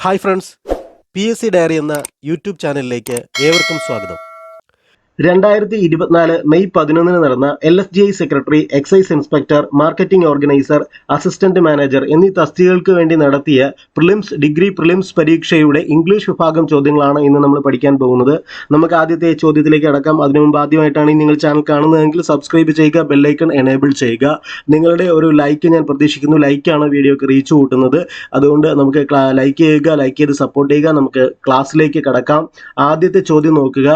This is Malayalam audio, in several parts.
ഹായ് ഫ്രണ്ട്സ്, PSC ഡയറി എന്ന യൂട്യൂബ് ചാനലിലേക്ക് ഏവർക്കും സ്വാഗതം. 2024 മെയ് 11 നടന്ന LSGI secretary, excise inspector, marketing organiser, assistant manager എന്നീ തസ്തികകൾക്ക് വേണ്ടി നടത്തിയ ഡിഗ്രി പ്രിലിംസ് പരീക്ഷയുടെ ഇംഗ്ലീഷ് വിഭാഗം ചോദ്യങ്ങളാണ് ഇന്ന് നമ്മൾ പഠിക്കാൻ പോകുന്നത്. നമുക്ക് ആദ്യത്തെ ചോദ്യത്തിലേക്ക് കടക്കാം. അതിനു മുമ്പ് ആദ്യമായിട്ടാണ് നിങ്ങൾ ചാനൽ കാണുന്നതെങ്കിൽ സബ്സ്ക്രൈബ് ചെയ്യുക, ബെല്ലൈക്കൺ എനേബിൾ ചെയ്യുക. നിങ്ങളുടെ ഒരു ലൈക്ക് ഞാൻ പ്രതീക്ഷിക്കുന്നു. ലൈക്കാണ് വീഡിയോക്ക് റീച്ച് കൂട്ടുന്നത്. അതുകൊണ്ട് നമുക്ക് ലൈക്ക് ചെയ്യുക, ലൈക്ക് ചെയ്ത് സപ്പോർട്ട് ചെയ്യുക. നമുക്ക് ക്ലാസ്സിലേക്ക് കടക്കാം. ആദ്യത്തെ ചോദ്യം നോക്കുക.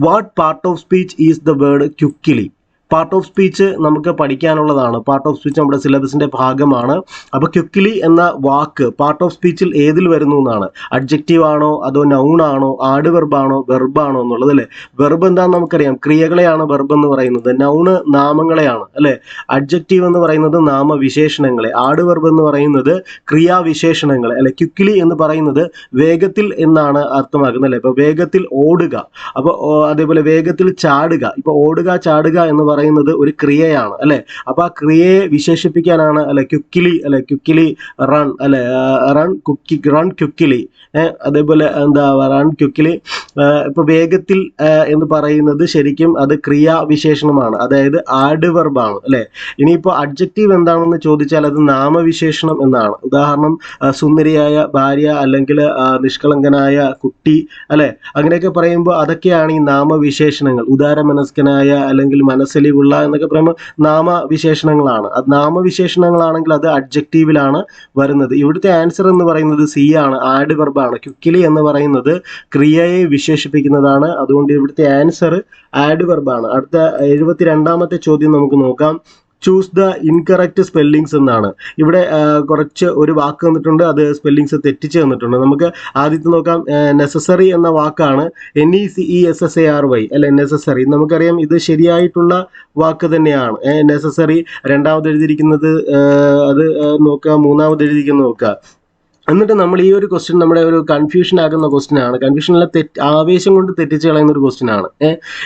What part of speech is the word quickly? Part of speech നമുക്ക് പഠിക്കാനുള്ളതാണ്. പാർട്ട് ഓഫ് സ്പീച്ച് നമ്മുടെ സിലബസിന്റെ ഭാഗമാണ്. അപ്പോൾ ക്വിക്ക്ലി എന്ന വാക്ക് പാർട്ട് ഓഫ് സ്പീച്ചിൽ ഏതിൽ വരുന്നു എന്നാണ്. അഡ്ജക്റ്റീവ് ആണോ, അതോ നൗൺ ആണോ, ആഡ്വർബാണോ, വെർബാണോ എന്നുള്ളത് അല്ലേ. വെർബ് എന്താണെന്ന് നമുക്കറിയാം, ക്രിയകളെയാണ് വെർബ് എന്ന് പറയുന്നത്. നൗണ് നാമങ്ങളെയാണ് അല്ലേ. അഡ്ജക്റ്റീവ് എന്ന് പറയുന്നത് നാമവിശേഷണങ്ങളെ, ആഡ്വർബ് എന്ന് പറയുന്നത് ക്രിയാവിശേഷണങ്ങളെ അല്ലെ. ക്വിക്ക്ലി എന്ന് പറയുന്നത് വേഗത്തിൽ എന്നാണ് അർത്ഥമാക്കുന്നത് അല്ലേ. ഇപ്പോൾ വേഗത്തിൽ ഓടുക, അപ്പോൾ അതേപോലെ വേഗത്തിൽ ചാടുക. ഇപ്പോൾ ഓടുക, ചാടുക എന്ന് പറയുന്നത് ഒരു ക്രിയയാണ് അല്ലെ. അപ്പൊ ആ ക്രിയയെ വിശേഷിപ്പിക്കാനാണ് അല്ലെ ക്വിക്ക്ലി അല്ലെ, ക്വിക്ക്ലി റൺ അല്ലെ, റൺ ക്വിക്ക്ലി. അതേപോലെ എന്താ റൺ ക്വിക്ക്ലി. ഇപ്പൊ വേഗത്തിൽ എന്ന് പറയുന്നത് ശരിക്കും അത് ക്രിയാവിശേഷണമാണ്, അതായത് ആഡ്വർബാണ് അല്ലെ. ഇനിയിപ്പോ അഡ്ജക്റ്റീവ് എന്താണെന്ന് ചോദിച്ചാൽ അത് നാമവിശേഷണം എന്നാണ്. ഉദാഹരണം സുന്ദരിയായ ഭാര്യ, അല്ലെങ്കിൽ നിഷ്കളങ്കനായ കുട്ടി അല്ലെ. അങ്ങനെയൊക്കെ പറയുമ്പോൾ അതൊക്കെയാണ് ഈ നാമവിശേഷണങ്ങൾ. ഉദാരമനസ്കനായ അല്ലെങ്കിൽ മനസ്സിലിവുള്ള എന്നൊക്കെ പറയുമ്പോൾ നാമവിശേഷണങ്ങളാണ്. അത് നാമവിശേഷണങ്ങളാണെങ്കിൽ അത് അഡ്ജക്റ്റീവിലാണ് വരുന്നത്. ഇവിടുത്തെ ആൻസർ എന്ന് പറയുന്നത് സി ആണ്, ആഡ്വർബാണ്. ക്വിക്ക്ലി എന്ന് പറയുന്നത് ക്രിയയെ വിശേഷിപ്പിക്കുന്നതാണ്. അതുകൊണ്ട് ഇവിടുത്തെ ആൻസർ ആഡ്വർബാണ്. അടുത്ത 72ാമത്തെ ചോദ്യം നമുക്ക് നോക്കാം. ചൂസ് ദ ഇൻകറക്റ്റ് സ്പെല്ലിങ്സ് എന്നാണ്. ഇവിടെ കുറച്ച് ഒരു വാക്ക് തന്നിട്ടുണ്ട്, അത് സ്പെല്ലിങ്സ് തെറ്റിച്ച് തന്നിട്ടുണ്ട്. നമുക്ക് ആദ്യത്തെ നോക്കാം. നെസസറി എന്ന വാക്കാണ് NECESSARY അല്ലെ, നെസസറി. നമുക്കറിയാം ഇത് ശരിയായിട്ടുള്ള വാക്ക് തന്നെയാണ്. നെസസറി. രണ്ടാമത് എഴുതിയിരിക്കുന്നത് അത് നോക്കുക, മൂന്നാമത് എഴുതിയിരിക്കുന്നത് നോക്കുക. എന്നിട്ട് നമ്മൾ ഈ ഒരു ക്വസ്റ്റ്യൻ നമ്മുടെ ഒരു കൺഫ്യൂഷൻ ആകുന്ന ക്വസ്റ്റ്യൻ ആണ്. കൺഫ്യൂഷനിലെ ആവേശം കൊണ്ട് തെറ്റിച്ച് കളയുന്ന ഒരു ക്വസ്റ്റ്യൻ ആണ്.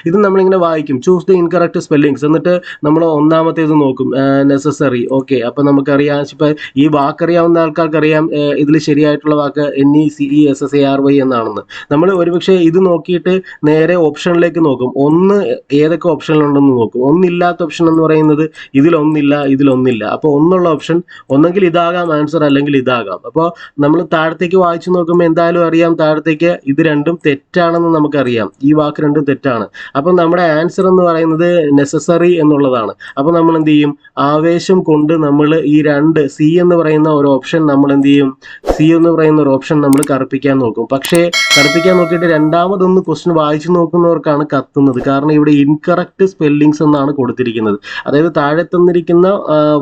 ഇത് നമ്മളിങ്ങനെ വായിക്കും, ചൂസ് ദ ഇൻകറക്റ്റ് സ്പെല്ലിങ്സ്, എന്നിട്ട് നമ്മൾ ഒന്നാമത്തേത് നോക്കും, നെസസറി. ഓക്കെ, അപ്പൊ നമുക്കറിയാം, ഇപ്പൊ ഈ വാക്കറിയാവുന്ന ആൾക്കാർക്കറിയാം ഇതിൽ ശരിയായിട്ടുള്ള വാക്ക് NECESSARY എന്നാണെന്ന്. നമ്മൾ ഒരുപക്ഷെ ഇത് നോക്കിയിട്ട് നേരെ ഓപ്ഷനിലേക്ക് നോക്കും. ഒന്ന് ഏതൊക്കെ ഓപ്ഷനിലുണ്ടെന്ന് നോക്കും. ഒന്നില്ലാത്ത ഓപ്ഷൻ എന്ന് പറയുന്നത് ഇതിലൊന്നില്ല, ഇതിലൊന്നില്ല. അപ്പോൾ ഒന്നുള്ള ഓപ്ഷൻ ഒന്നെങ്കിൽ ഇതാകാം ആൻസർ, അല്ലെങ്കിൽ ഇതാകാം. അപ്പോൾ നമ്മൾ താഴത്തേക്ക് വായിച്ചു നോക്കുമ്പോൾ എന്തായാലും അറിയാം, താഴത്തേക്ക് ഇത് രണ്ടും തെറ്റാണെന്ന് നമുക്കറിയാം. ഈ വാക്ക് രണ്ടും തെറ്റാണ്. അപ്പം നമ്മുടെ ആൻസർ എന്ന് പറയുന്നത് നെസസറി എന്നുള്ളതാണ്. അപ്പം നമ്മൾ എന്ത് ചെയ്യും, ആവേശം കൊണ്ട് നമ്മൾ ഈ രണ്ട് സി എന്ന് പറയുന്ന ഒരു ഓപ്ഷൻ നമ്മൾ എന്ത് ചെയ്യും, സി എന്ന് പറയുന്ന ഒരു ഓപ്ഷൻ നമ്മൾ കറുപ്പിക്കാൻ നോക്കും. പക്ഷേ കറുപ്പിക്കാൻ നോക്കിയിട്ട് രണ്ടാമതൊന്ന് ക്വസ്റ്റ്യൻ വായിച്ചു നോക്കുന്നവർക്കാണ് കത്തുന്നത്. കാരണം ഇവിടെ ഇൻകറക്റ്റ് സ്പെല്ലിങ്സ് എന്നാണ് കൊടുത്തിരിക്കുന്നത്. അതായത് താഴെ തന്നിരിക്കുന്ന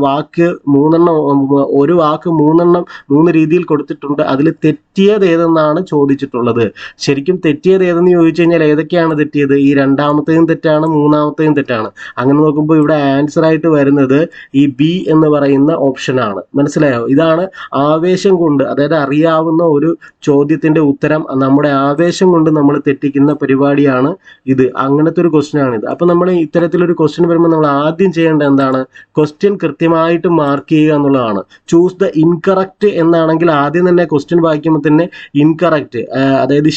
വാക്ക് ഒരു വാക്ക് മൂന്ന് രീതിയിൽ കൊടുത്തിട്ടുണ്ട്. അതിൽ തെറ്റിയത് ഏതെന്നാണ് ചോദിച്ചിട്ടുള്ളത്. ശരിക്കും തെറ്റിയത് ഏതെന്ന് ചോദിച്ചു കഴിഞ്ഞാൽ ഏതൊക്കെയാണ് തെറ്റിയത്? ഈ രണ്ടാമത്തെയും തെറ്റാണ്, മൂന്നാമത്തെയും തെറ്റാണ്. അങ്ങനെ നോക്കുമ്പോൾ ഇവിടെ ആൻസർ ആയിട്ട് വരുന്നത് ഈ ബി എന്ന് പറയുന്ന ഓപ്ഷനാണ്. മനസ്സിലായോ? ഇതാണ് ആവേശം കൊണ്ട്, അതായത് അറിയാവുന്ന ഒരു ചോദ്യത്തിന്റെ ഉത്തരം നമ്മുടെ ആവേശം കൊണ്ട് നമ്മൾ തെറ്റിക്കുന്ന പരിപാടിയാണ് ഇത്. അങ്ങനത്തെ ഒരു ക്വസ്റ്റ്യൻ ആണിത്. അപ്പൊ നമ്മൾ ഇത്തരത്തിലൊരു ക്വസ്റ്റ്യൻ വരുമ്പോൾ നമ്മൾ ആദ്യം ചെയ്യേണ്ടത് എന്താണ്? ക്വസ്റ്റ്യൻ കൃത്യമായിട്ട് മാർക്ക് ചെയ്യുക എന്നുള്ളതാണ്. ചൂസ് ദ ഇൻകറക്റ്റ് എന്നാണെങ്കിൽ ആദ്യം തന്നെ ക്വസ്റ്റ്യൻ വായിക്കുമ്പോൾ തന്നെ ഇൻകറക്റ്റ്, അതായത്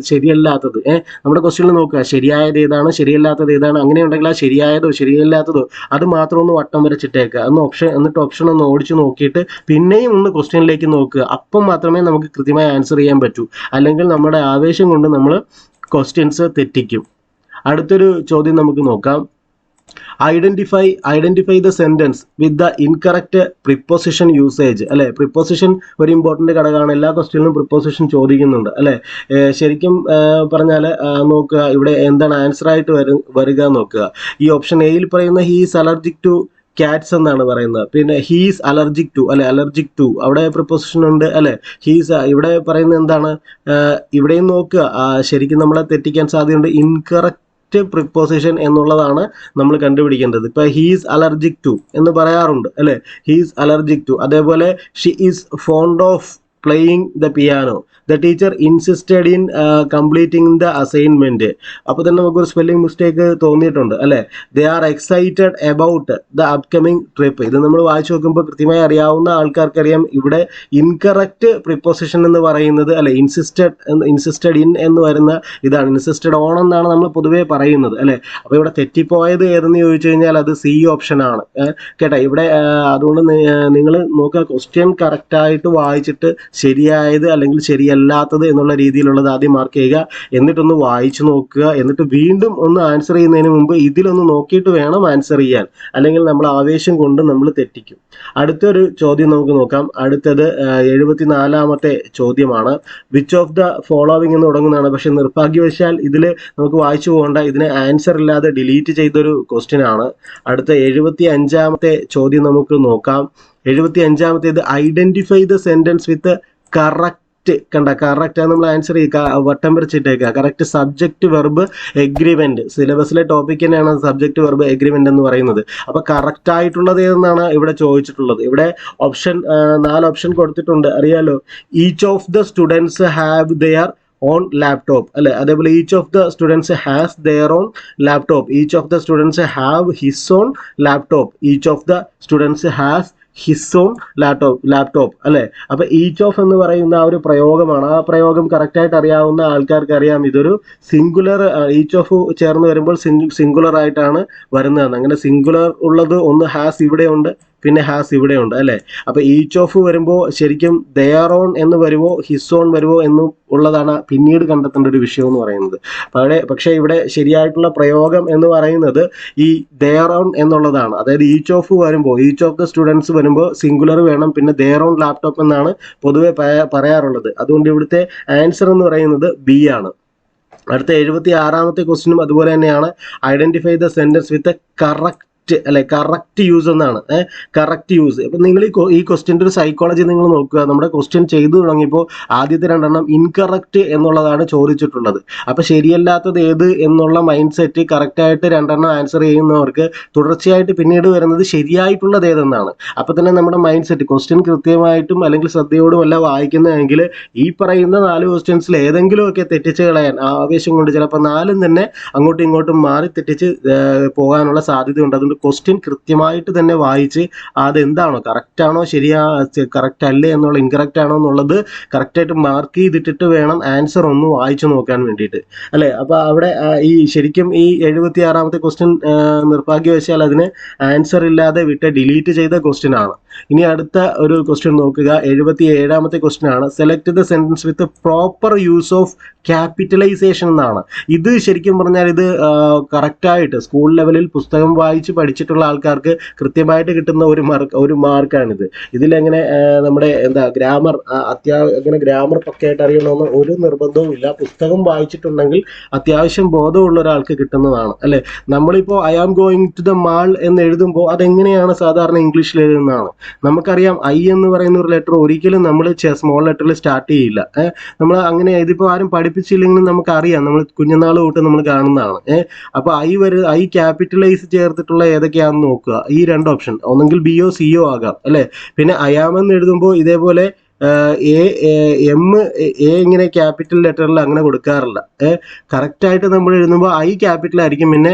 ശരിയല്ലാത്തത് നമ്മുടെ ക്വസ്റ്റ്യനിൽ നോക്കുക, ശരിയായത് ഏതാണ്, ശരിയല്ലാത്തത് ഏതാണ്. അങ്ങനെയുണ്ടെങ്കിൽ ആ ശരിയായതോ ശരിയല്ലാത്തതോ അത് മാത്രം ഒന്ന് വട്ടം വരച്ചിട്ടേക്കുക. എന്നിട്ട് ഓപ്ഷൻ ഒന്ന് ഓടിച്ചു നോക്കിയിട്ട് പിന്നെയും ഒന്ന് ക്വസ്റ്റ്യനിലേക്ക് നോക്കുക. അപ്പം മാത്രമേ നമുക്ക് കൃത്യമായി ആൻസർ ചെയ്യാൻ പറ്റൂ. അല്ലെങ്കിൽ നമ്മുടെ ആവേശം കൊണ്ട് നമ്മൾ ക്വസ്റ്റ്യൻസ് തെറ്റിക്കും. അടുത്തൊരു ചോദ്യം നമുക്ക് നോക്കാം. Identify the sentence with the incorrect preposition usage അല്ലെ. പ്രിപ്പോസിഷൻ ഒരു ഇമ്പോർട്ടന്റ് ഘടകമാണ്. എല്ലാ ക്വസ്റ്റ്യനിലും പ്രിപ്പോസിഷൻ ചോദിക്കുന്നുണ്ട് അല്ലെ. ശരിക്കും പറഞ്ഞാൽ നോക്കുക, ഇവിടെ എന്താണ് ആൻസർ ആയിട്ട് വരിക നോക്കുക. ഈ ഓപ്ഷൻ എയിൽ പറയുന്ന ഹീസ് അലർജിക് ടു ക്യാറ്റ്സ് എന്നാണ് പറയുന്നത്. പിന്നെ ഹീസ് അലർജിക് ടു അല്ലെ, അലർജിക് ടു അവിടെ പ്രിപ്പോസിഷൻ ഉണ്ട് അല്ലെ. ഹീസ് ഇവിടെ പറയുന്നത് എന്താണ്? ഇവിടെയും നോക്കുക, ശരിക്കും നമ്മളെ തെറ്റിക്കാൻ സാധ്യതയുണ്ട്. ഇൻകറക്റ്റ് പ്രിപ്പോസിഷൻ എന്നുള്ളതാണ് നമ്മൾ കണ്ടുപിടിക്കേണ്ടത്. ഇപ്പൊ ഹീസ് അലർജിക് ടു എന്ന് പറയാറുണ്ട് അല്ലെ, ഹീസ് അലർജിക് ടു. അതേപോലെ Xi is fond of playing the piano. The teacher insisted in completing the assignment. അപ്പോൾ തന്നെ നമുക്കൊരു സ്പെല്ലിംഗ് മിസ്റ്റേക്ക് തോന്നിയിട്ടുണ്ട് അല്ലേ. They are excited about the upcoming trip. ഇത് നമ്മൾ വായിച്ചു നോക്കുമ്പോൾ കൃത്യമായി അറിയാവുന്ന ആൾക്കാർക്കറിയാം ഇവിടെ ഇൻകറക്റ്റ് പ്രിപ്പോസിഷൻ എന്ന് പറയുന്നത് അല്ലെ, ഇൻസിസ്റ്റഡ് ഇൻ എന്ന് വരുന്ന ഇതാണ്. ഇൻസിസ്റ്റഡ് ഓൺ എന്നാണ് നമ്മൾ പൊതുവേ പറയുന്നത് അല്ലെ. അപ്പോൾ ഇവിടെ തെറ്റിപ്പോയത് ഏതെന്ന് ചോദിച്ചു കഴിഞ്ഞാൽ അത് സി ഓപ്ഷൻ ആണ് കേട്ടോ. ഇവിടെ അതുകൊണ്ട് നിങ്ങൾ നോക്കുക, ക്വസ്റ്റ്യൻ കറക്റ്റായിട്ട് വായിച്ചിട്ട് ശരിയായത് അല്ലെങ്കിൽ ശരിയല്ലാത്തത് എന്നുള്ള രീതിയിലുള്ളത് ആദ്യം മാർക്ക് ചെയ്യുക, എന്നിട്ടൊന്ന് വായിച്ചു നോക്കുക, എന്നിട്ട് വീണ്ടും ഒന്ന് ആൻസർ ചെയ്യുന്നതിന് മുമ്പ് ഇതിലൊന്ന് നോക്കിയിട്ട് വേണം ആൻസർ ചെയ്യാൻ, അല്ലെങ്കിൽ നമ്മൾ ആവേശം കൊണ്ട് നമ്മൾ തെറ്റിക്കും. അടുത്തൊരു ചോദ്യം നമുക്ക് നോക്കാം. അടുത്തത് 74-ാമത്തെ ചോദ്യമാണ്. വിച്ച് ഓഫ് ദ ഫോളോവിങ് എന്ന് തുടങ്ങുന്നതാണ്. പക്ഷെ നിർഭാഗ്യവശാൽ ഇതിൽ നമുക്ക് വായിച്ചു പോകേണ്ട, ഇതിന് ആൻസർ ഇല്ലാതെ ഡിലീറ്റ് ചെയ്തൊരു ക്വസ്റ്റ്യൻ ആണ്. അടുത്ത 75-ാമത്തെ ചോദ്യം നമുക്ക് നോക്കാം. 75-ാമത്തേത് identify the sentence with correct. കണ്ട, കറക്റ്റ് നമ്മൾ ആൻസർ ചെയ്യുക, വട്ടം വരച്ചിട്ടേക്കുക. Correct subject verb agreement. സിലബസിലെ ടോപ്പിക് തന്നെയാണ് സബ്ജക്റ്റ് വെർബ് എഗ്രിമെന്റ് എന്ന് പറയുന്നത്. അപ്പൊ കറക്റ്റ് ആയിട്ടുള്ളത് ഏതെന്നാണ് ഇവിടെ ചോദിച്ചിട്ടുള്ളത്. ഇവിടെ 4 ഓപ്ഷൻ കൊടുത്തിട്ടുണ്ട്, അറിയാലോ. Each of the students have their own laptop അല്ലെ. അതേപോലെ each of the students has their own laptop. Each of the students have his own laptop. Each of the students has his own laptop അല്ലെ. അപ്പൊ ഈച്ച് ഓഫ് എന്ന് പറയുന്ന ആ ഒരു പ്രയോഗമാണ്. ആ പ്രയോഗം കറക്റ്റായിട്ട് അറിയാവുന്ന ആൾക്കാർക്ക് അറിയാം, ഇതൊരു സിംഗുലർ. ഈച്ച് ഓഫ് ചേർന്ന് വരുമ്പോൾ സിംഗുലർ ആയിട്ടാണ് വരുന്നതെന്ന്. അങ്ങനെ സിംഗുലർ ഉള്ളത് ഒന്ന് ഹാസ് ഇവിടെ ഉണ്ട്, പിന്നെ ഹാസ് ഇവിടെ ഉണ്ട് അല്ലേ. അപ്പൊ ഈച്ച് ഓഫ് വരുമ്പോൾ ശരിക്കും ദെയർ ഓൺ എന്ന് വരുമോ ഹിസ് ഓൺ വരുമോ എന്ന് ഉള്ളതാണ് പിന്നീട് കണ്ടെത്തേണ്ട ഒരു വിഷയം എന്ന് പറയുന്നത്. പക്ഷേ ഇവിടെ ശരിയായിട്ടുള്ള പ്രയോഗം എന്ന് പറയുന്നത് ഈ ദെയർ ഓൺ എന്നുള്ളതാണ്. അതായത് ഈച്ച് ഓഫ് വരുമ്പോൾ, ഈച്ച് ഓഫ് ദ സ്റ്റുഡൻസ് വരുമ്പോൾ സിംഗുലർ വേണം, പിന്നെ ദെയർ ഓൺ ലാപ്ടോപ്പ് എന്നാണ് പൊതുവെ പറയാറുള്ളത്. അതുകൊണ്ട് ഇവിടുത്തെ ആൻസർ എന്ന് പറയുന്നത് ബി ആണ്. അടുത്ത 76-ാമത്തെ ക്വസ്റ്റ്യനും അതുപോലെ തന്നെയാണ്. Identify the sentence with correct അല്ലെ, കറക്റ്റ് യൂസ് എന്നാണ്. Correct use. ഇപ്പം നിങ്ങൾ ഈ ക്വസ്റ്റ്യൻ്റെ ഒരു സൈക്കോളജി നിങ്ങൾ നോക്കുക. നമ്മുടെ ക്വസ്റ്റ്യൻ ചെയ്തു തുടങ്ങിയപ്പോൾ ആദ്യത്തെ 2 ഇൻകറക്റ്റ് എന്നുള്ളതാണ് ചോദിച്ചിട്ടുള്ളത്. അപ്പം ശരിയല്ലാത്തത് ഏത് എന്നുള്ള മൈൻഡ് സെറ്റ് കറക്റ്റായിട്ട് 2 ആൻസർ ചെയ്യുന്നവർക്ക് തുടർച്ചയായിട്ട് പിന്നീട് വരുന്നത് ശരിയായിട്ടുള്ളത് ഏതെന്നാണ്. അപ്പം തന്നെ നമ്മുടെ മൈൻഡ് സെറ്റ് ക്വസ്റ്റ്യൻ കൃത്യമായിട്ടും അല്ലെങ്കിൽ ശ്രദ്ധയോടും അല്ല വായിക്കുന്നതെങ്കിൽ ഈ പറയുന്ന 4 ക്വസ്റ്റ്യൻസിൽ ഏതെങ്കിലുമൊക്കെ തെറ്റിച്ച് കളയാൻ ആവേശം കൊണ്ട് ചിലപ്പോൾ 4 തന്നെ അങ്ങോട്ടും ഇങ്ങോട്ടും മാറി തെറ്റിച്ച് പോകാനുള്ള സാധ്യതയുണ്ട്. അതുകൊണ്ട് ക്വസ്റ്റ്യൻ കൃത്യമായിട്ട് തന്നെ വായിച്ച് അതെന്താണോ കറക്റ്റ് ആണോ കറക്റ്റ് അല്ലേ എന്നുള്ള ഇൻകറക്റ്റ് ആണോ എന്നുള്ളത് കറക്റ്റായിട്ട് മാർക്ക് ചെയ്തിട്ടിട്ട് വേണം ആൻസർ ഒന്ന് വായിച്ചു നോക്കാൻ വേണ്ടിയിട്ട് അല്ലേ. അപ്പോൾ അവിടെ ഈ ശരിക്കും ഈ 76-ാമത്തെ ക്വസ്റ്റ്യൻ നിർഭാഗ്യവശാൽ അതിന് ആൻസർ ഇല്ലാതെ വിട്ട് ഡിലീറ്റ് ചെയ്ത ക്വസ്റ്റ്യൻ ആണ്. ഇനി അടുത്ത ഒരു ക്വസ്റ്റ്യൻ നോക്കുക. 77-ാമത്തെ ക്വസ്റ്റ്യൻ ആണ്. Select the sentence with proper use of capitalization എന്നാണ്. ഇത് ശരിക്കും പറഞ്ഞാൽ ഇത് കറക്റ്റായിട്ട് സ്കൂൾ ലെവലിൽ പുസ്തകം വായിച്ച് പഠിച്ചിട്ടുള്ള ആൾക്കാർക്ക് കൃത്യമായിട്ട് കിട്ടുന്ന ഒരു മാർക്കാണിത്. ഇതിലെങ്ങനെ നമ്മുടെ ഗ്രാമർ അങ്ങനെ ഗ്രാമർ പക്കയായിട്ട് അറിയണമെന്ന് ഒരു നിർബന്ധവും ഇല്ല. പുസ്തകം വായിച്ചിട്ടുണ്ടെങ്കിൽ അത്യാവശ്യം ബോധമുള്ള ഒരാൾക്ക് കിട്ടുന്നതാണ് അല്ലേ. നമ്മളിപ്പോൾ I am going to the mall എന്ന് എഴുതുമ്പോൾ അതെങ്ങനെയാണ് സാധാരണ ഇംഗ്ലീഷിൽ എഴുതുന്നതാണ്. നമുക്കറിയാം ഐ എന്ന് പറയുന്ന ഒരു ലെറ്റർ ഒരിക്കലും നമ്മൾ സ്മോൾ ലെറ്ററിൽ സ്റ്റാർട്ട് ചെയ്യില്ല. നമ്മൾ അങ്ങനെ ഇതിപ്പോൾ ആരും പഠിപ്പിച്ചില്ലെങ്കിലും നമുക്കറിയാം, നമ്മൾ കുഞ്ഞുനാൾ തൊട്ട് നമ്മൾ കാണുന്നതാണ്. അപ്പോൾ ഐ ക്യാപിറ്റലൈസ് ചേർത്തിട്ടുള്ള ഏതൊക്കെയാണെന്ന് നോക്കുക. ഈ 2 ഓപ്ഷൻ ഒന്നെങ്കിൽ ബിയോ സിയോ ആകാം അല്ലേ. പിന്നെ അയാമെന്ന് എഴുതുമ്പോൾ ഇതേപോലെ ഇങ്ങനെ ക്യാപിറ്റൽ ലെറ്ററിൽ അങ്ങനെ കൊടുക്കാറില്ല. കറക്റ്റായിട്ട് നമ്മൾ എഴുതുമ്പോൾ ഐ ക്യാപിറ്റൽ ആയിരിക്കും, പിന്നെ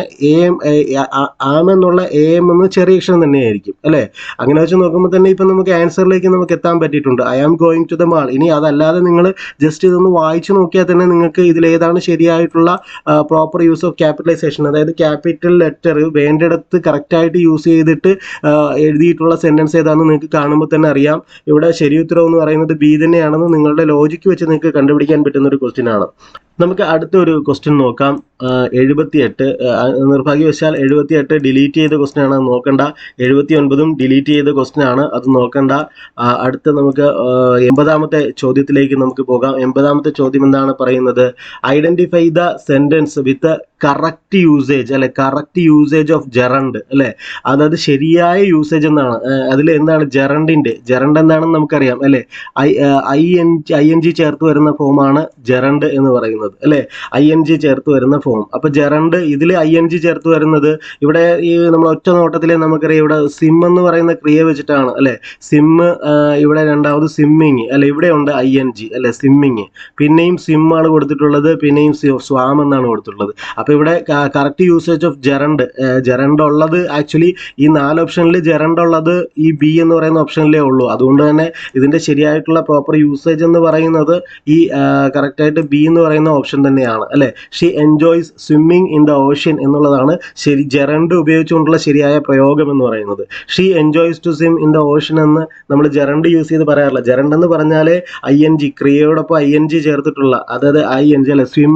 ആം എന്നുള്ള എം എന്ന് ചെറിയ അക്ഷരം തന്നെയായിരിക്കും അല്ലേ. അങ്ങനെ വെച്ച് നോക്കുമ്പോൾ തന്നെ ഇപ്പം നമുക്ക് ആൻസറിലേക്ക് നമുക്ക് എത്താൻ പറ്റിയിട്ടുണ്ട്. I am going to the mall. ഇനി അതല്ലാതെ നിങ്ങൾ ജസ്റ്റ് ഇതൊന്ന് വായിച്ചു നോക്കിയാൽ തന്നെ നിങ്ങൾക്ക് ഇതിലേതാണ് ശരിയായിട്ടുള്ള പ്രോപ്പർ യൂസ് ഓഫ് ക്യാപിറ്റലൈസേഷൻ, അതായത് ക്യാപിറ്റൽ ലെറ്റർ വേണ്ടിടത്ത് കറക്റ്റായിട്ട് യൂസ് ചെയ്തിട്ട് എഴുതിയിട്ടുള്ള സെൻറ്റൻസ് ഏതാണെന്ന് നിങ്ങൾക്ക് കാണുമ്പോൾ തന്നെ അറിയാം. ഇവിടെ ശരി ഉത്തരം എന്ന് പറയുന്നത് ബി തന്നെയാണെന്ന് നിങ്ങളുടെ ലോജിക്ക് വെച്ച് നിങ്ങൾക്ക് കണ്ടുപിടിക്കാൻ പറ്റുന്ന ഒരു ക്വസ്റ്റ്യൻ ആണ്. നമുക്ക് അടുത്ത ഒരു ക്വസ്റ്റ്യൻ നോക്കാം. 78 നിർഭാഗ്യവശാൽ 78 ഡിലീറ്റ് ചെയ്ത ക്വസ്റ്റ്യൻ ആണ്, നോക്കണ്ട. 79 ഡിലീറ്റ് ചെയ്ത ക്വസ്റ്റ്യൻ ആണ്, അത് നോക്കണ്ട. അടുത്ത നമുക്ക് 80-ാമത്തെ ചോദ്യത്തിലേക്ക് നമുക്ക് പോകാം. 80-ാമത്തെ ചോദ്യം എന്താണ് പറയുന്നത്? Identify the sentence with correct usage അല്ലെ, കറക്റ്റ് യൂസേജ് ഓഫ് ജെറണ്ട് അല്ലെ. അതായത് ശരിയായ യൂസേജ് എന്നാണ്. അതിൽ എന്താണ് ജെറണ്ട് എന്താണെന്ന് നമുക്കറിയാം അല്ലെ. ING ചേർത്ത് വരുന്ന ഫോമാണ് ജെറണ്ട് എന്ന് പറയുന്നത്. പറയുന്നത് അല്ലെ, ING ചേർത്ത് വരുന്ന ഫോം. അപ്പൊ ജെറണ്ട് ഇതിൽ ING ചേർത്ത് വരുന്നത് ഇവിടെ ഈ നമ്മൾ ഒറ്റ നോട്ടത്തിൽ നമുക്കറിയാം ഇവിടെ സിം എന്ന് പറയുന്ന ക്രിയ വെച്ചിട്ടാണ് അല്ലെ. സിം ഇവിടെ രണ്ടാമത് സിമ്മിങ് അല്ലെ, ഇവിടെ ഉണ്ട് ING അല്ലെ, സിമ്മിങ്. പിന്നെയും സിം ആണ് കൊടുത്തിട്ടുള്ളത്, പിന്നെയും സ്വാം എന്നാണ് കൊടുത്തിട്ടുള്ളത്. അപ്പൊ ഇവിടെ കറക്റ്റ് യൂസേജ് ഓഫ് ജെറണ്ട് ഉള്ളത് ആക്ച്വലി ഈ 4 ഓപ്ഷനിൽ ജെറണ്ട് ഉള്ളത് ഈ ബി എന്ന് പറയുന്ന ഓപ്ഷനിലേ ഉള്ളൂ. അതുകൊണ്ട് തന്നെ ഇതിന്റെ ശരിയായിട്ടുള്ള പ്രോപ്പർ യൂസേജ് എന്ന് പറയുന്നത് ഈ കറക്റ്റ് ആയിട്ട് ബി എന്ന് പറയുന്ന ഓപ്ഷൻ തന്നെയാണ് അല്ലെ. She enjoys swimming in the ocean എന്നുള്ളതാണ് ശരി, ജെറണ്ട് ഉപയോഗിച്ചുകൊണ്ടുള്ള ശരിയായ പ്രയോഗം എന്ന് പറയുന്നത്. She enjoys to swim in the ocean എന്ന് നമ്മൾ ജെറണ്ട് യൂസ് ചെയ്ത് പറയാറില്ല. ജെറണ്ട് എന്ന് പറഞ്ഞാൽ ING ക്രിയയോടൊപ്പം ING ചേർത്തിട്ടുള്ള, അതായത് ING അല്ലെ, സ്വിം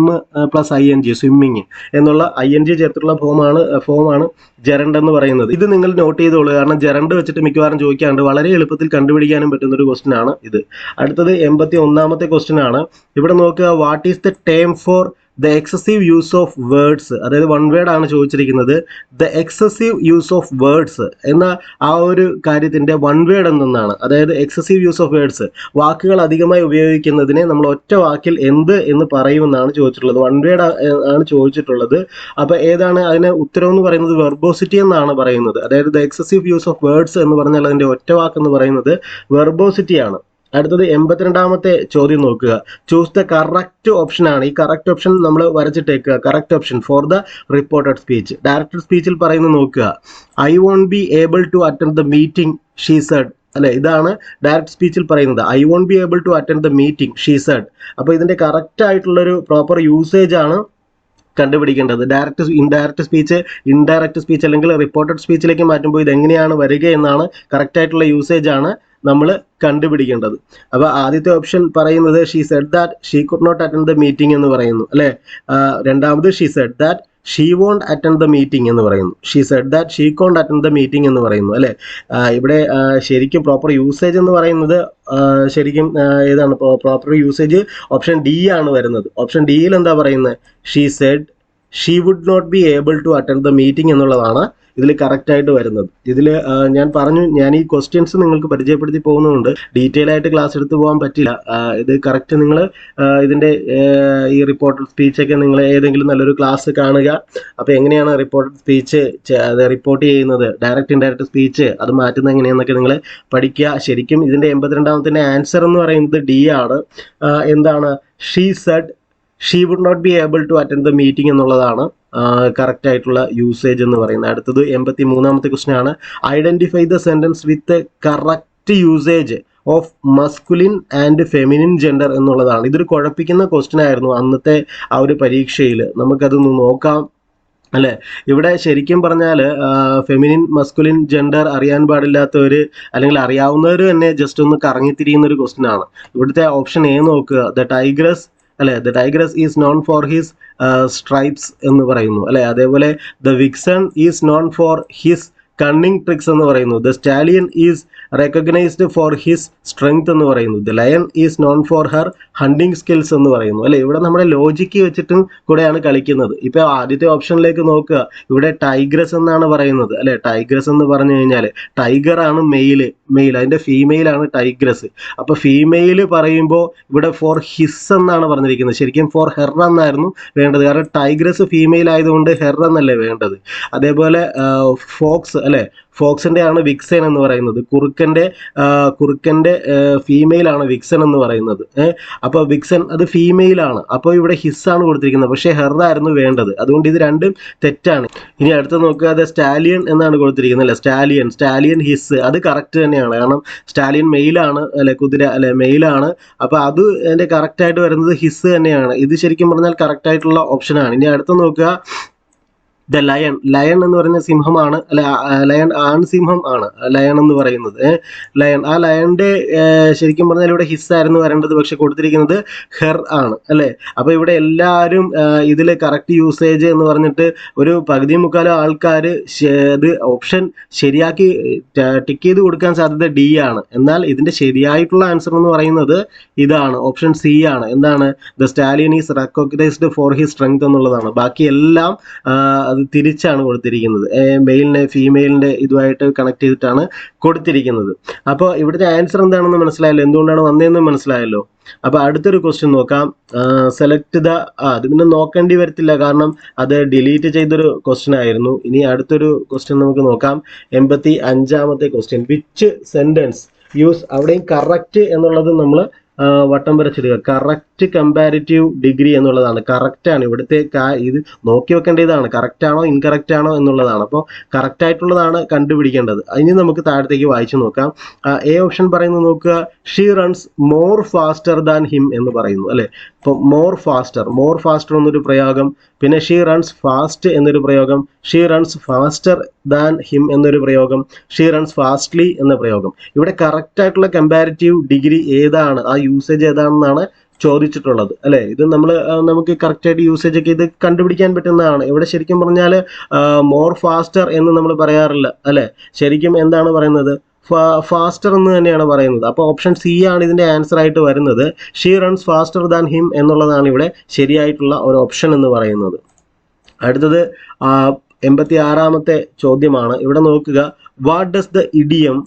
പ്ലസ് ING സ്വിമ്മിങ് എന്നുള്ള ING ചേർത്തിട്ടുള്ള ഫോമാണ് ജെറണ്ട് എന്ന് പറയുന്നത്. ഇത് നിങ്ങൾ നോട്ട് ചെയ്തോളൂ, കാരണം ജെറണ്ട് വെച്ചിട്ട് മിക്കവാറും ചോദിക്കാറുണ്ട്. വളരെ എളുപ്പത്തിൽ കണ്ടുപിടിക്കാനും പറ്റുന്ന ഒരു ക്വസ്റ്റ്യൻ ആണ് ഇത്. അടുത്തത് 81ാമത്തെ ക്വസ്റ്റ്യൻ ആണ്. ഇവിടെ നോക്കുക, what is the term for the excessive use of words, അതായത് വൺ വേർഡ് ആണ് ചോദിച്ചിരിക്കുന്നത്. The excessive use of words എന്ന ആ ഒരു കാര്യത്തിന്റെ വൺ വേർഡ് എന്തെന്നാണ്, അതായത് എക്സസീവ് യൂസ് ഓഫ് വേർഡ്സ് വാക്കുകൾ അധികമായി ഉപയോഗിക്കുന്നതിനെ നമ്മൾ ഒറ്റ വാക്കിൽ എന്ത് എന്ന് പറയുമെന്നാണ് ചോദിച്ചിട്ടുള്ളത്. വൺ വേർഡ് ആണ് ചോദിച്ചിട്ടുള്ളത്. അപ്പൊ ഏതാണ് അതിന് ഉത്തരം എന്ന് പറയുന്നത്? വെർബോസിറ്റി എന്നാണ് പറയുന്നത്. അതായത് the excessive use of words എന്ന് പറഞ്ഞാൽ അതിന്റെ ഒറ്റ വാക്ക് എന്ന് പറയുന്നത് വെർബോസിറ്റി ആണ്. അടുത്തത് 82ാമത്തെ ചോദ്യം നോക്കുക. ചൂസ് ദ കറക്റ്റ് ഓപ്ഷൻ ആണ്. ഈ കറക്റ്റ് ഓപ്ഷൻ നമ്മൾ വരച്ചിട്ടേക്കുക. Correct option for the reported speech. Directed സ്പീച്ചിൽ പറയുന്നത് നോക്കുക. I won't be able to attend the meeting she said അല്ലെ, ഇതാണ് ഡയറക്റ്റ് സ്പീച്ചിൽ പറയുന്നത്. I won't be able to attend the meeting she said. അപ്പോൾ ഇതിന്റെ കറക്റ്റ് ആയിട്ടുള്ളൊരു പ്രോപ്പർ യൂസേജ് ആണ് കണ്ടുപിടിക്കേണ്ടത്. ഇൻഡയറക്റ്റ് സ്പീച്ച് അല്ലെങ്കിൽ റിപ്പോർട്ടഡ് സ്പീച്ചിലേക്ക് മാറ്റുമ്പോൾ ഇത് എങ്ങനെയാണ് വരിക എന്നാണ്, കറക്റ്റ് ആയിട്ടുള്ള യൂസേജ് ആണ് നമ്മൾ കണ്ടുപിടിക്കേണ്ടത്. അപ്പൊ ആദ്യത്തെ ഓപ്ഷൻ പറയുന്നത് she said that she could not attend the meeting എന്ന് പറയുന്നു അല്ലെ. രണ്ടാമത് she said that she won't attend the meeting എന്ന് പറയുന്നു. She said that she can't attend the meeting എന്ന് പറയുന്നു അല്ലെ. ഇവിടെ ശരിക്കും പ്രോപ്പർ യൂസേജ് എന്ന് പറയുന്നത് ശരിക്കും ഏതാണ് പ്രോപ്പർ യൂസേജ്? ഓപ്ഷൻ ഡി ആണ് വരുന്നത്. ഓപ്ഷൻ ഡിയിൽ എന്താ പറയുന്നത്? She said she would not be able to attend the meeting എന്നുള്ളതാണ് ഇതിൽ കറക്റ്റ് ആയിട്ട് വരുന്നത്. ഇതിൽ ഞാൻ പറഞ്ഞു, ഞാൻ ഈ ക്വസ്റ്റ്യൻസ് നിങ്ങൾക്ക് പരിചയപ്പെടുത്തി പോകുന്നതുകൊണ്ട് ഡീറ്റെയിൽ ആയിട്ട് ക്ലാസ് എടുത്ത് പോകാൻ പറ്റില്ല. ഇത് കറക്റ്റ് നിങ്ങൾ ഇതിൻ്റെ ഈ റിപ്പോർട്ടഡ് സ്പീച്ചൊക്കെ നിങ്ങൾ ഏതെങ്കിലും നല്ലൊരു ക്ലാസ് കാണുക. അപ്പോൾ എങ്ങനെയാണ് റിപ്പോർട്ടഡ് സ്പീച്ച് അത് റിപ്പോർട്ട് ചെയ്യുന്നത്, ഡയറക്റ്റ് ഇൻഡയറക്റ്റ് സ്പീച്ച് അത് മാറ്റുന്നത് എങ്ങനെയാണെന്നൊക്കെ നിങ്ങൾ പഠിക്കുക. ശരിക്കും ഇതിൻ്റെ 82ാമത്തെ ആൻസർ എന്ന് പറയുന്നത് ഡി ആണ്. എന്താണ്? She said she would not be able to attend the meeting എന്നുള്ളതാണ് കറക്റ്റ് ആയിട്ടുള്ള യൂസേജ് എന്ന് പറയുന്നത്. അടുത്തത് 83ാമത്തെ ക്വസ്റ്റ്യൻ ആണ്. Identify the sentence with correct usage of masculine and feminine gender എന്നുള്ളതാണ്. ഇതൊരു കുഴപ്പിക്കുന്ന ക്വസ്റ്റ്യൻ ആയിരുന്നു അന്നത്തെ ആ ഒരു പരീക്ഷയിൽ. നമുക്കതൊന്ന് നോക്കാം അല്ലെ. ഇവിടെ ശരിക്കും പറഞ്ഞാൽ ഫെമിനിൻ മസ്കുലിൻ ജെൻഡർ അറിയാൻ പാടില്ലാത്തവർ അല്ലെങ്കിൽ അറിയാവുന്നവർ തന്നെ ജസ്റ്റ് ഒന്ന് കറങ്ങിത്തിരിയുന്ന ഒരു ക്വസ്റ്റ്യൻ ആണ്. ഇവിടുത്തെ ഓപ്ഷൻ എ നോക്കുക. ദ ടൈഗ്രസ് അല്ലെ, the tigress is known for his stripes എന്ന് പറയുന്നു അല്ലെ. അതേപോലെ the vixen is known for his cunning tricks എന്ന് പറയുന്നു. The stallion is recognised for his strength എന്ന് പറയുന്നു. The lion is known for her hunting skills എന്ന് പറയുന്നു അല്ലെ. ഇവിടെ നമ്മുടെ ലോജിക്ക് വെച്ചിട്ടും കൂടെയാണ് കളിക്കുന്നത്. ഇപ്പൊ ആദ്യത്തെ ഓപ്ഷനിലേക്ക് നോക്കുക. ഇവിടെ ടൈഗ്രസ് എന്നാണ് പറയുന്നത് അല്ലെ. ടൈഗ്രസ് എന്ന് പറഞ്ഞു കഴിഞ്ഞാൽ ടൈഗർ ആണ് മെയിൽ, അതിന്റെ ഫീമെയിൽ ആണ് ടൈഗ്രസ്. അപ്പൊ ഫീമെയിൽ പറയുമ്പോൾ ഇവിടെ ഫോർ ഹിസ് എന്നാണ് പറഞ്ഞിരിക്കുന്നത്. ശരിക്കും ഫോർ ഹെർ എന്നായിരുന്നു വേണ്ടത്, കാരണം ടൈഗ്രസ് ഫീമെയിൽ ആയതുകൊണ്ട് ഹെർ എന്നല്ലേ വേണ്ടത്. അതേപോലെ ഫോക്സ് അല്ലെ, ഫോക്സിന്റെ ആണ് വിക്സൺ എന്ന് പറയുന്നത്. കുറുക്കന്റെ ഫീമെയിൽ ആണ് വിക്സൺ എന്ന് പറയുന്നത്. അപ്പോൾ വിക്സൺ അത് ഫീമെയിൽ ആണ്. അപ്പോൾ ഇവിടെ ഹിസ് ആണ് കൊടുത്തിരിക്കുന്നത്, പക്ഷേ ഹെർ ആയിരുന്നു വേണ്ടത്. അതുകൊണ്ട് ഇത് രണ്ടും തെറ്റാണ്. ഇനി അടുത്ത് നോക്കുക. അത് സ്റ്റാലിയൻ എന്നാണ് കൊടുത്തിരിക്കുന്നത് അല്ലെ. സ്റ്റാലിയൻ ഹിസ് അത് കറക്റ്റ് തന്നെയാണ്, കാരണം സ്റ്റാലിയൻ മെയിലാണ് അല്ലെ, കുതിര അല്ലെ മെയിലാണ്. അപ്പോൾ അത് അതിന്റെ കറക്റ്റ് ആയിട്ട് വരുന്നത് ഹിസ് തന്നെയാണ്. ഇത് ശരിക്കും പറഞ്ഞാൽ കറക്റ്റ് ആയിട്ടുള്ള ഓപ്ഷനാണ്. ഇനി അടുത്ത് നോക്കുക. ദ ലയൺ എന്ന് പറയുന്ന സിംഹമാണ് അല്ലെ. ലയൺ ആൺസിംഹം ആണ് ലയൺ എന്ന് പറയുന്നത്. ലയൺ, ആ ലയണിന്റെ ശരിക്കും പറഞ്ഞാൽ ഇവിടെ ഹിസ് ആയിരുന്നു വരേണ്ടത്, പക്ഷെ കൊടുത്തിരിക്കുന്നത് ഹെർ ആണ് അല്ലെ. അപ്പൊ ഇവിടെ എല്ലാവരും ഇതിൽ കറക്റ്റ് യൂസേജ് എന്ന് പറഞ്ഞിട്ട് ഒരു പകുതി മുക്കാലും ആൾക്കാർ ഇത് ഓപ്ഷൻ ശരിയാക്കി ടിക്ക് ചെയ്ത് കൊടുക്കാൻ സാധ്യത ഡി ആണ്. എന്നാൽ ഇതിന്റെ ശരിയായിട്ടുള്ള ആൻസർ എന്ന് പറയുന്നത് ഇതാണ്, ഓപ്ഷൻ സി ആണ്. എന്താണ്? The stallion is recognised for his strength എന്നുള്ളതാണ്. ബാക്കി എല്ലാം അത് തിരിച്ചാണ് കൊടുത്തിരിക്കുന്നത്. മെയിലിനെ ഫീമെയിലിന്റെ ഇതുമായിട്ട് കണക്ട് ചെയ്തിട്ടാണ് കൊടുത്തിരിക്കുന്നത്. അപ്പോൾ ഇവിടുത്തെ ആൻസർ എന്താണെന്ന് മനസ്സിലായല്ലോ, എന്തുകൊണ്ടാണ് വന്നതെന്ന് മനസ്സിലായല്ലോ. അപ്പോൾ അടുത്തൊരു ക്വസ്റ്റ്യൻ നോക്കാം. സെലക്ട് ദ അത് പിന്നെ നോക്കേണ്ടി വരത്തില്ല, കാരണം അത് ഡിലീറ്റ് ചെയ്തൊരു ക്വസ്റ്റ്യൻ ആയിരുന്നു. ഇനി അടുത്തൊരു ക്വസ്റ്റ്യൻ നമുക്ക് നോക്കാം. 85ാമത്തെ ക്വസ്റ്റ്യൻ. വിച്ച് സെന്റൻസ് യൂസ്, അവിടെയും കറക്റ്റ് എന്നുള്ളത് നമ്മൾ വട്ടം വരച്ചിടുക. കറക്റ്റ് കമ്പാരിറ്റീവ് ഡിഗ്രി എന്നുള്ളതാണ്. കറക്റ്റ് ആണ് ഇവിടുത്തെ ഇത് നോക്കി വെക്കേണ്ടതാണ്. കറക്റ്റ് ആണോ ഇൻകറക്റ്റ് ആണോ എന്നുള്ളതാണ്. അപ്പോൾ കറക്റ്റ് ആയിട്ടുള്ളതാണ് കണ്ടുപിടിക്കേണ്ടത്. ഇനി നമുക്ക് താഴത്തേക്ക് വായിച്ചു നോക്കാം. എ ഓപ്ഷൻ പറയുന്നത് നോക്കുക. She runs more faster than him എന്ന് പറയുന്നു അല്ലെ. അപ്പോൾ മോർ ഫാസ്റ്റർ എന്നൊരു പ്രയോഗം, പിന്നെ ഷീ റൺസ് ഫാസ്റ്റ് എന്നൊരു പ്രയോഗം, she runs faster than him എന്നൊരു പ്രയോഗം, ഷീ റൺസ് ഫാസ്റ്റ്ലി എന്ന പ്രയോഗം. ഇവിടെ കറക്റ്റ് ആയിട്ടുള്ള കമ്പാരിറ്റീവ് ഡിഗ്രി ഏതാണ്, ആ യൂസേജ് ഏതാണെന്നാണ് ചോദിച്ചിട്ടുള്ളത് അല്ലെ. ഇത് നമുക്ക് കറക്റ്റ് ആയിട്ട് യൂസേജ് ഒക്കെ ഇത് കണ്ടുപിടിക്കാൻ പറ്റുന്നതാണ്. ഇവിടെ ശരിക്കും പറഞ്ഞാൽ മോർ ഫാസ്റ്റർ എന്ന് നമ്മൾ പറയാറില്ല അല്ലെ. ശരിക്കും എന്താണ് പറയുന്നത്? ഫാസ്റ്റർ എന്ന് തന്നെയാണ് പറയുന്നത്. അപ്പോൾ ഓപ്ഷൻ സി ആണ് ഇതിന്റെ ആൻസർ ആയിട്ട് വരുന്നത്. She runs faster than him എന്നുള്ളതാണ് ഇവിടെ ശരിയായിട്ടുള്ള ഒരു ഓപ്ഷൻ എന്ന് പറയുന്നത്. അടുത്തത് 86ാമത്തെ ചോദ്യമാണ്. ഇവിടെ നോക്കുക. What does the idiom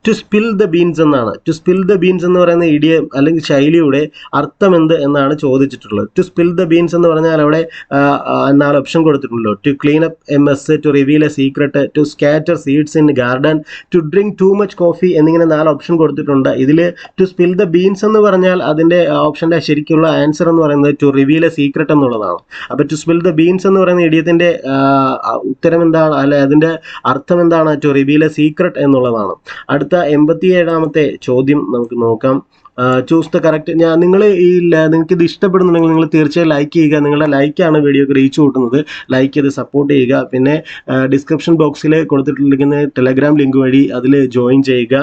to spill the beans എന്നാണ്. ടു സ്പിൽ ദ ബീൻസ് എന്ന് പറയുന്ന ഇഡിയം അല്ലെങ്കിൽ ശൈലിയുടെ അർത്ഥം എന്ത് എന്നാണ് ചോദിച്ചിട്ടുള്ളത്. ടു സ്പിൽ ദ ബീൻസ് എന്ന് പറഞ്ഞാൽ അവിടെ 4 ഓപ്ഷൻ കൊടുത്തിട്ടുണ്ടല്ലോ. To clean up a mess, to reveal a secret, to scatter seeds in garden, to drink too much coffee എന്നിങ്ങനെ 4 ഓപ്ഷൻ കൊടുത്തിട്ടുണ്ട്. ഇതിൽ ടു സ്പിൽ ദ ബീൻസ് എന്ന് പറഞ്ഞാൽ അതിൻ്റെ ഓപ്ഷൻ്റെ ശരിക്കുള്ള ആൻസർ എന്ന് പറയുന്നത് ടു റിവീൽ എ സീക്രട്ട് എന്നുള്ളതാണ്. അപ്പോൾ ടു സ്പിൽ ദ ബീൻസ് എന്ന് പറയുന്ന ഇഡിയത്തിൻ്റെ ഉത്തരം എന്താണ്, അല്ലെ അതിൻ്റെ അർത്ഥം എന്താണ്? ടു റിവീൽ എ സീക്രട്ട് എന്നുള്ളതാണ്. അടുത്ത 87ാമത്തെ ചോദ്യം നമുക്ക് നോക്കാം. Choose the correct. നിങ്ങൾക്ക് ഇത് ഇഷ്ടപ്പെടുന്നുണ്ടെങ്കിൽ നിങ്ങൾ തീർച്ചയായും ലൈക്ക് ചെയ്യുക. നിങ്ങളുടെ ലൈക്കാണ് വീഡിയോക്ക് റീച്ച് കൂട്ടുന്നത്. ലൈക്ക് ചെയ്ത് സപ്പോർട്ട് ചെയ്യുക. പിന്നെ ഡിസ്ക്രിപ്ഷൻ ബോക്സിൽ കൊടുത്തിട്ടിരിക്കുന്ന ടെലഗ്രാം ലിങ്ക് വഴി അതിൽ ജോയിൻ ചെയ്യുക.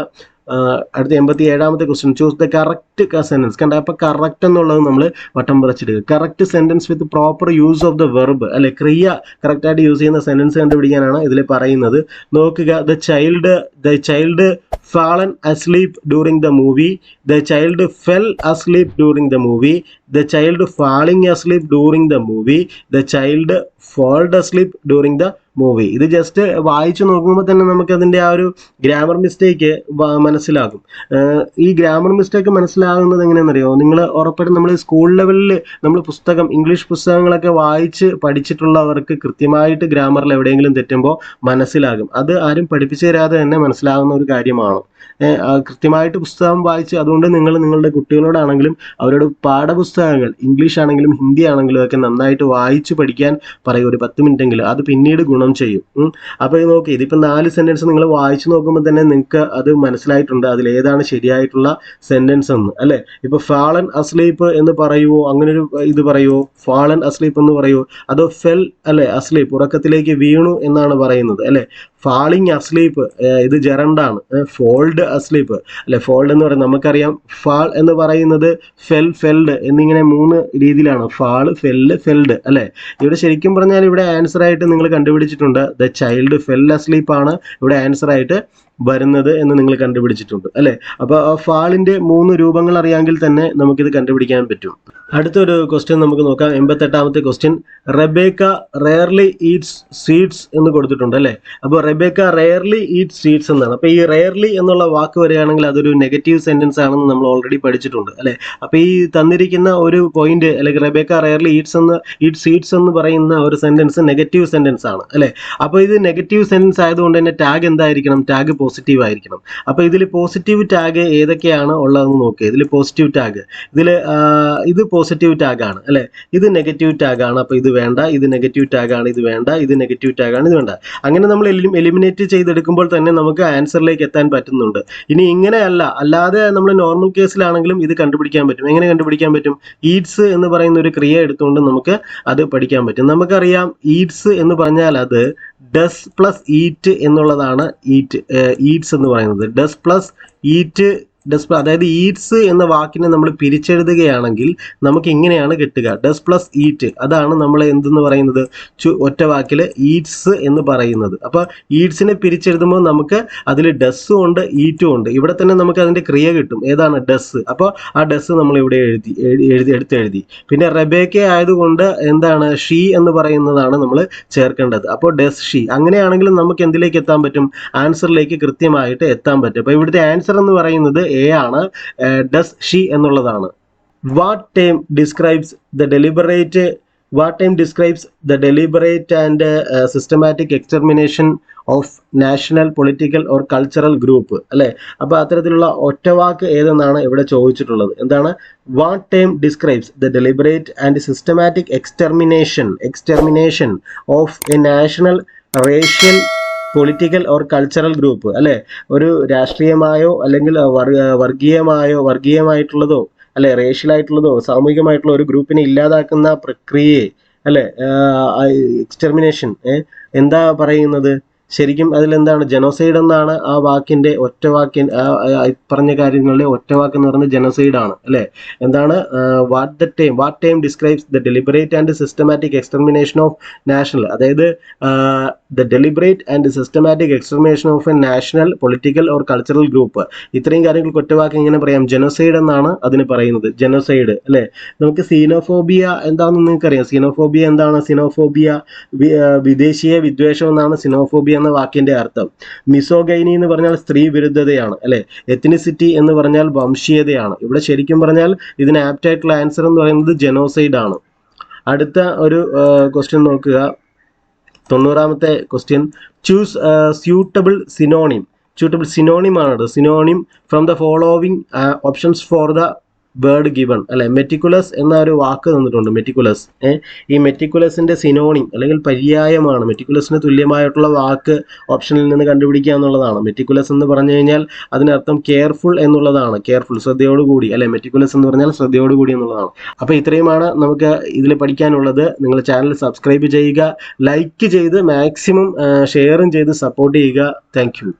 അടുത്ത 87ാമത്തെ question. Choose the correct sentence. കണ്ട, അപ്പോൾ കറക്റ്റ് എന്നുള്ളത് നമ്മൾ വട്ടം പറച്ചിടുക. Correct sentence with proper use of the verb അല്ലെ, ക്രിയ കറക്റ്റായിട്ട് യൂസ് ചെയ്യുന്ന സെന്റൻസ് കണ്ടുപിടിക്കാനാണ് ഇതിൽ പറയുന്നത്. നോക്കുക. The child fallen asleep during the movie, the child fell asleep during the movie, the child falling asleep during the movie, the child fall asleep during the movie. ഇത് ജസ്റ്റ് വായിച്ചു നോക്കുമ്പോൾ തന്നെ നമുക്ക് അതിൻ്റെ ആ ഒരു ഗ്രാമർ മിസ്റ്റേക്ക് മനസ്സിലാകും. ഈ ഗ്രാമർ മിസ്റ്റേക്ക് മനസ്സിലാകുന്നത് എങ്ങനെയാണെന്നറിയോ? നിങ്ങൾ ഉറപ്പായിട്ടും നമ്മൾ സ്കൂൾ ലെവലിൽ നമ്മൾ ഇംഗ്ലീഷ് പുസ്തകങ്ങളൊക്കെ വായിച്ച് പഠിച്ചിട്ടുള്ളവർക്ക് കൃത്യമായിട്ട് ഗ്രാമറിൽ എവിടെയെങ്കിലും തെറ്റുമ്പോൾ മനസ്സിലാകും. അത് ആരും പഠിപ്പിച്ചു തരാതെ തന്നെ മനസ്സിലാകുന്ന ഒരു കാര്യമാണ്. കൃത്യമായിട്ട് പുസ്തകം വായിച്ച്, അതുകൊണ്ട് നിങ്ങളുടെ കുട്ടികളോടാണെങ്കിലും അവരോട് പാഠപുസ്തകങ്ങൾ ഇംഗ്ലീഷ് ആണെങ്കിലും ഹിന്ദി ആണെങ്കിലും ഒക്കെ നന്നായിട്ട് വായിച്ച് പഠിക്കാൻ പറയും. ഒരു 10 മിനിറ്റെങ്കിലും. അത് പിന്നീട് ഗുണം ചെയ്യും. അപ്പോൾ ഇത് നോക്കി, ഇതിപ്പോൾ 4 സെന്റൻസ് നിങ്ങൾ വായിച്ചു നോക്കുമ്പോൾ തന്നെ നിങ്ങൾക്ക് അത് മനസ്സിലായിട്ടുണ്ട് അതിലേതാണ് ശരിയായിട്ടുള്ള സെന്റൻസ് എന്ന് അല്ലേ. ഇപ്പോൾ ഫാളൻ അസ്ലീപ്പ് എന്ന് പറയുമോ, അങ്ങനൊരു ഇത് പറയുമോ? ഫാളൻ അസ്ലീപ്പ് എന്ന് പറയുമോ? അതോ ഫെൽ അല്ലെ അസ്ലീപ്പ്, ഉറക്കത്തിലേക്ക് വീണു എന്നാണ് പറയുന്നത് അല്ലേ. ഫാളിങ് അസ്ലീപ്പ് ഇത് ജെറണ്ടാണ്. ഫോൾഡ് അസ്ലീപ്പ് അല്ലെ. ഫോൾഡ് എന്ന് പറയുന്നത് നമുക്കറിയാം. ഫാൾ എന്ന് പറയുന്നത് ഫെൽഡ് എന്നിങ്ങനെ 3 രീതിയിലാണ്. ഫാൾ, ഫെല്ല്, ഫെൽഡ് അല്ലെ. ഇവിടെ ശരിക്കും പറഞ്ഞാൽ ഇവിടെ ആൻസർ ആയിട്ട് നിങ്ങൾ കണ്ടുപിടിച്ചിട്ടുണ്ട്. ദ ചൈൽഡ് ഫെൽ അസ്ലീപ്പ് ആണ് ഇവിടെ ആൻസർ ആയിട്ട് വരുന്നത് എന്ന് നിങ്ങൾ കണ്ടുപിടിച്ചിട്ടുണ്ട് അല്ലെ. അപ്പോൾ ഫാളിന്റെ 3 രൂപങ്ങൾ അറിയാമെങ്കിൽ തന്നെ നമുക്കിത് കണ്ടുപിടിക്കാൻ പറ്റും. അടുത്തൊരു ക്വസ്റ്റ്യൻ നമുക്ക് നോക്കാം. 88ാമത്തെ question. Rebecca rarely eats seeds എന്ന് കൊടുത്തിട്ടുണ്ട് അല്ലേ. അപ്പോൾ റെബേക്ക റെയർലി ഈറ്റ്സ് സീഡ്സ് എന്നാണ്. അപ്പോൾ ഈ റെയർലി എന്നുള്ള വാക്ക് വരികയാണെങ്കിൽ അതൊരു നെഗറ്റീവ് സെന്റൻസ് ആണെന്ന് നമ്മൾ ഓൾറെഡി പഠിച്ചിട്ടുണ്ട് അല്ലേ. അപ്പോൾ ഈ തന്നിരിക്കുന്ന ഒരു പോയിന്റ് അല്ലെങ്കിൽ റെബേക്ക റെയർലി ഈറ്റ് സീഡ്സ് എന്ന് പറയുന്ന ഒരു സെന്റൻസ് നെഗറ്റീവ് സെന്റൻസ് ആണ് അല്ലേ. അപ്പോൾ ഇത് നെഗറ്റീവ് സെന്റൻസ് ആയതുകൊണ്ട് തന്നെ ടാഗ് എന്തായിരിക്കണം? ടാഗ് പോസിറ്റീവ് ആയിരിക്കണം. അപ്പോൾ ഇതിൽ പോസിറ്റീവ് ടാഗ് ഏതൊക്കെയാണ് ഉള്ളതെന്ന് നോക്കുക. ഇതിൽ പോസിറ്റീവ് ടാഗ്, ഇത് പോസിറ്റീവ് ടാഗ് ആണ് അല്ലെ. ഇത് നെഗറ്റീവ് ടാഗ് ആണ്. അപ്പോൾ ഇത് വേണ്ട. ഇത് നെഗറ്റീവ് ടാഗ് ആണ്. ഇത് വേണ്ട. ഇത് നെഗറ്റീവ് ടാഗ് ആണ്. ഇത് വേണ്ട. അങ്ങനെ നമ്മൾ എലിമിനേറ്റ് ചെയ്തെടുക്കുമ്പോൾ തന്നെ നമുക്ക് ആൻസറിലേക്ക് എത്താൻ പറ്റുന്നുണ്ട്. ഇനി അല്ലാതെ നമ്മൾ നോർമൽ കേസിലാണെങ്കിലും ഇത് കണ്ടുപിടിക്കാൻ പറ്റും. എങ്ങനെ കണ്ടുപിടിക്കാൻ പറ്റും? ഈറ്റ്സ് എന്ന് പറയുന്ന ഒരു ക്രിയ എടുത്തുകൊണ്ട് നമുക്ക് അത് പഠിക്കാൻ പറ്റും. നമുക്കറിയാം ഈറ്റ്സ് എന്ന് പറഞ്ഞാൽ അത് ഡസ് പ്ലസ് ഈറ്റ് എന്നുള്ളതാണ്. ഈറ്റ്സ് എന്ന് പറയുന്നത് ഡസ് പ്ലസ് ഈറ്റ്, അതായത് ഈറ്റ്സ് എന്ന വാക്കിനെ നമ്മൾ പിരിച്ചെഴുതുകയാണെങ്കിൽ നമുക്ക് ഇങ്ങനെയാണ് കിട്ടുക. ഡസ് പ്ലസ് ഈറ്റ്, അതാണ് നമ്മൾ എന്തെന്ന് പറയുന്നത്? ഒറ്റ വാക്കിൽ ഈറ്റ്സ് എന്ന് പറയുന്നത്. അപ്പോൾ ഈറ്റ്സിനെ പിരിച്ചെഴുതുമ്പോൾ നമുക്ക് അതിൽ ഡസ്സും ഉണ്ട് ഈറ്റും ഉണ്ട്. ഇവിടെ തന്നെ നമുക്ക് അതിൻ്റെ ക്രിയ കിട്ടും. ഏതാണ്? ഡസ്. അപ്പോൾ ആ ഡസ് നമ്മൾ ഇവിടെ എഴുതി. പിന്നെ റെബേക്ക ആയതുകൊണ്ട് എന്താണ്? ഷീ എന്ന് പറയുന്നതാണ് നമ്മൾ ചേർക്കേണ്ടത്. അപ്പോൾ ഡസ് ഷീ. അങ്ങനെയാണെങ്കിലും നമുക്ക് എന്തിലേക്ക് എത്താൻ പറ്റും? ആൻസറിലേക്ക് കൃത്യമായിട്ട് എത്താൻ പറ്റും. അപ്പോൾ ഇവിടുത്തെ ആൻസർ എന്ന് പറയുന്നത് എ ആണ്. ഡസ് ഷീ എന്നുള്ളതാണ്. What term describes the deliberate and systematic extermination of national, political or cultural group? അല്ലെ, അപ്പൊ അത്തരത്തിലുള്ള ഒറ്റവാക്ക് ഏതെന്നാണ് ഇവിടെ ചോദിച്ചിട്ടുള്ളത്. എന്താണ്? What term describes the deliberate and systematic extermination of a national, racial, political or cultural group? അല്ലെ, ഒരു രാഷ്ട്രീയമായോ അല്ലെങ്കിൽ വർഗീയമായിട്ടുള്ളതോ അല്ലെ റേഷ്യലായിട്ടുള്ളതോ സാമൂഹികമായിട്ടുള്ള ഒരു ഗ്രൂപ്പിനെ ഇല്ലാതാക്കുന്ന പ്രക്രിയയെ അല്ലെ എക്സ്റ്റെർമിനേഷൻ എന്താ പറയുന്നത്? ശരിക്കും അതിലെന്താണ്? ജനോസൈഡ് എന്നാണ് ആ വാക്കിന്റെ പറഞ്ഞ കാര്യങ്ങളുടെ ഒറ്റവാക്ക് എന്ന് പറയുന്നത് ജനോസൈഡ് ആണ് അല്ലെ. എന്താണ്? What term describes the deliberate and systematic extermination of national, അതായത് the deliberate and systematic extermination of a national, political or cultural group. ഇത്രയും കാര്യങ്ങൾക്ക് ഒറ്റവാക്ക് എങ്ങനെ പറയാം? ജനോസൈഡ് എന്നാണ് അതിന് പറയുന്നത്. ജനോസൈഡ് അല്ലെ. നമുക്ക് സീനോഫോബിയ എന്താണെന്ന് നിങ്ങൾക്കറിയാം. സീനോഫോബിയ എന്താണ്? സീനോഫോബിയ വിദേശീയ വിദ്വേഷം എന്നാണ് സിനോഫോബിയ എന്ന വാക്കിന്റെ അർത്ഥം. മിസോഗൈനി എന്ന് പറഞ്ഞാൽ സ്ത്രീ വിരുദ്ധതയാണ് അല്ലെ. എത്നിസിറ്റി എന്ന് പറഞ്ഞാൽ വംശീയതയാണ്. ഇവിടെ ശരിക്കും പറഞ്ഞാൽ ഇതിന് ആപ്റ്റ് ആയിട്ടുള്ള ആൻസർ എന്ന് പറയുന്നത് ജനോസൈഡ് ആണ്. അടുത്ത ഒരു ക്വസ്റ്റ്യൻ നോക്കുക, 90ാമത്തെ ക്വസ്റ്റ്യൻ. ചൂസ് സ്യൂട്ടബിൾ സിനോണിം ആണ്. Synonym from the following options for the word given അല്ലെ. മെറ്റിക്കുലസ് എന്ന ഒരു വാക്ക് തന്നിട്ടുണ്ട്. മെറ്റിക്കുലസ്, ഈ മെറ്റിക്കുലസിന്റെ സിനോണിം അല്ലെങ്കിൽ പര്യായമാണ്. മെറ്റിക്കുലസിന് തുല്യമായിട്ടുള്ള വാക്ക് ഓപ്ഷനിൽ നിന്ന് കണ്ടുപിടിക്കുക എന്നുള്ളതാണ്. മെറ്റിക്കുലസ് എന്ന് പറഞ്ഞു കഴിഞ്ഞാൽ അതിനർത്ഥം കെയർഫുൾ എന്നുള്ളതാണ്. കെയർഫുൾ, ശ്രദ്ധയോടുകൂടി അല്ലെ. മെറ്റിക്കുലസ് എന്ന് പറഞ്ഞാൽ ശ്രദ്ധയോടുകൂടി എന്നുള്ളതാണ്. അപ്പോൾ ഇത്രയുമാണ് നമുക്ക് ഇതിൽ പഠിക്കാനുള്ളത്. നിങ്ങൾ ചാനൽ സബ്സ്ക്രൈബ് ചെയ്യുക, ലൈക്ക് ചെയ്ത് മാക്സിമം ഷെയറും ചെയ്ത് സപ്പോർട്ട് ചെയ്യുക. Thank you.